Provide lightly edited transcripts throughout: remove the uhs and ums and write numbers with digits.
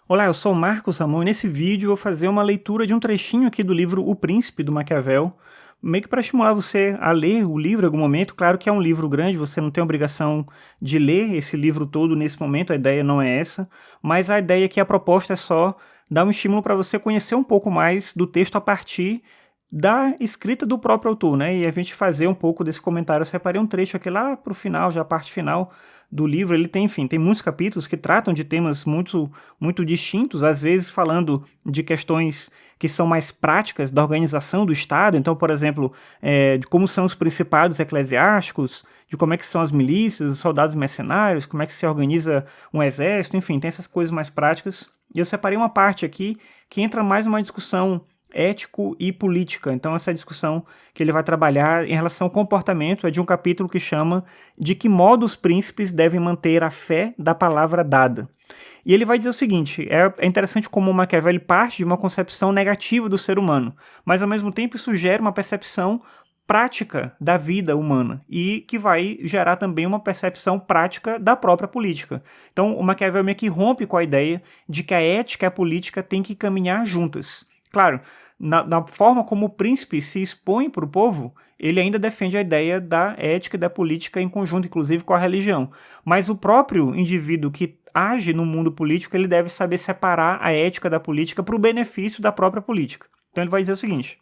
Olá, eu sou o Marcos Ramon e nesse vídeo eu vou fazer uma leitura de um trechinho aqui do livro O Príncipe, do Maquiavel, meio que para estimular você a ler o livro em algum momento. Claro que é um livro grande, você não tem obrigação de ler esse livro todo nesse momento, a ideia não é essa, mas a ideia é que a proposta é só dar um estímulo para você conhecer um pouco mais do texto a partir da escrita do próprio autor, né? E a gente fazer um pouco desse comentário. Eu separei um trecho aqui lá para o final, já a parte final do livro. Ele tem, enfim, tem muitos capítulos que tratam de temas muito distintos, às vezes falando de questões que são mais práticas da organização do Estado. Então, por exemplo, de como são os principados eclesiásticos, de como é que são as milícias, os soldados mercenários, como é que se organiza um exército, enfim, tem essas coisas mais práticas. E eu separei uma parte aqui que entra mais numa discussão ético e política. Então essa discussão que ele vai trabalhar em relação ao comportamento é de um capítulo que chama De que modo os príncipes devem manter a fé da palavra dada. E ele vai dizer o seguinte, é interessante como o Maquiavel parte de uma concepção negativa do ser humano, mas ao mesmo tempo isso gera uma percepção prática da vida humana e que vai gerar também uma percepção prática da própria política. Então o Maquiavel meio que rompe com a ideia de que a ética e a política têm que caminhar juntas. Claro, na forma como o príncipe se expõe para o povo, ele ainda defende a ideia da ética e da política em conjunto, inclusive com a religião. Mas o próprio indivíduo que age no mundo político, ele deve saber separar a ética da política para o benefício da própria política. Então ele vai dizer o seguinte,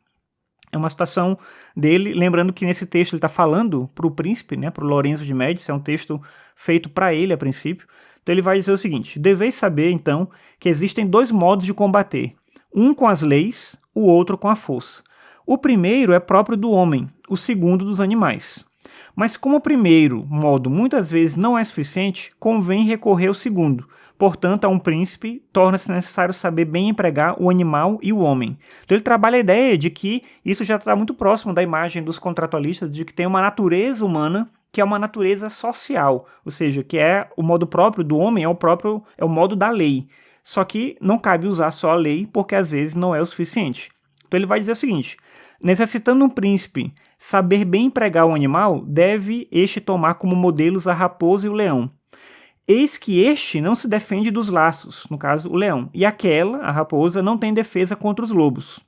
é uma citação dele, lembrando que nesse texto ele está falando para o príncipe, né, para o Lorenzo de Médici, é um texto feito para ele a princípio. Então ele vai dizer o seguinte, deveis saber então que existem dois modos de combater, um com as leis, o outro com a força. O primeiro é próprio do homem, o segundo dos animais. Mas como o primeiro modo muitas vezes não é suficiente, convém recorrer ao segundo. Portanto, a um príncipe, torna-se necessário saber bem empregar o animal e o homem. Então ele trabalha a ideia de que isso já está muito próximo da imagem dos contratualistas, de que tem uma natureza humana que é uma natureza social, ou seja, que é o modo próprio do homem, é o modo da lei. Só que não cabe usar só a lei, porque às vezes não é o suficiente. Então ele vai dizer o seguinte, necessitando um príncipe saber bem empregar o animal, deve este tomar como modelos a raposa e o leão. Eis que este não se defende dos laços, no caso o leão, e aquela, a raposa, não tem defesa contra os lobos.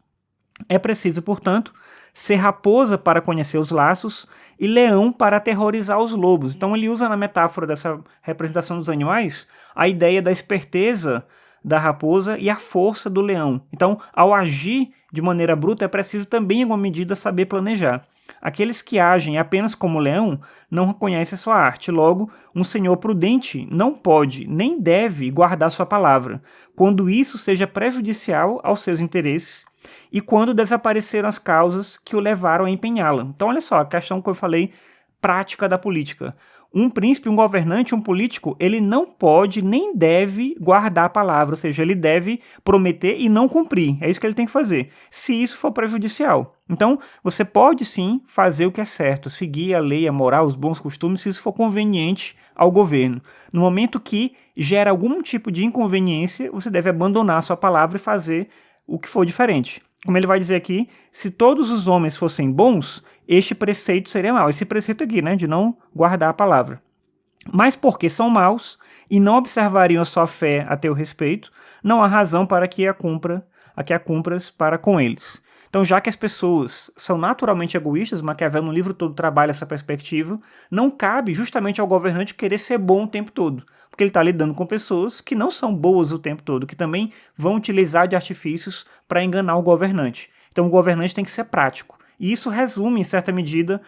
É preciso, portanto, ser raposa para conhecer os laços e leão para aterrorizar os lobos. Então ele usa na metáfora dessa representação dos animais a ideia da esperteza da raposa e a força do leão. Então, ao agir de maneira bruta, é preciso também, em alguma medida, saber planejar. Aqueles que agem apenas como leão não reconhecem sua arte. Logo, um senhor prudente não pode nem deve guardar sua palavra, quando isso seja prejudicial aos seus interesses e quando desapareceram as causas que o levaram a empenhá-la. Então, olha só, a questão que eu falei, prática da política. Um príncipe, um governante, um político, ele não pode nem deve guardar a palavra, ou seja, ele deve prometer e não cumprir. É isso que ele tem que fazer, se isso for prejudicial. Então, você pode sim fazer o que é certo, seguir a lei, a moral, os bons costumes, se isso for conveniente ao governo. No momento que gera algum tipo de inconveniência, você deve abandonar a sua palavra e fazer o que for diferente. Como ele vai dizer aqui, se todos os homens fossem bons, este preceito seria mau. Esse preceito aqui, né, de não guardar a palavra. Mas porque são maus e não observariam a sua fé a teu respeito, não há razão para que a cumpras para com eles. Então, já que as pessoas são naturalmente egoístas, Maquiavel no livro todo trabalha essa perspectiva, não cabe justamente ao governante querer ser bom o tempo todo, porque ele está lidando com pessoas que não são boas o tempo todo, que também vão utilizar de artifícios para enganar o governante. Então, o governante tem que ser prático. E isso resume, em certa medida,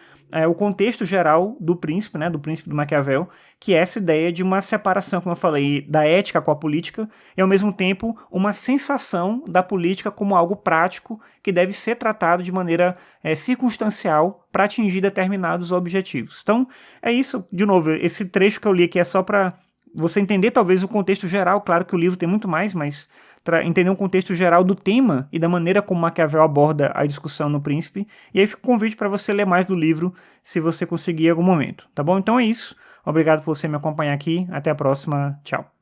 o contexto geral do príncipe, né, do príncipe do Maquiavel, que é essa ideia de uma separação, como eu falei, da ética com a política, e ao mesmo tempo uma sensação da política como algo prático que deve ser tratado de maneira circunstancial para atingir determinados objetivos. Então, é isso, de novo, esse trecho que eu li aqui é só para você entender talvez o contexto geral, claro que o livro tem muito mais, mas entender um contexto geral do tema e da maneira como Maquiavel aborda a discussão no Príncipe. E aí fica o convite para você ler mais do livro, se você conseguir em algum momento, tá bom? Então é isso. Obrigado por você me acompanhar aqui. Até a próxima. Tchau.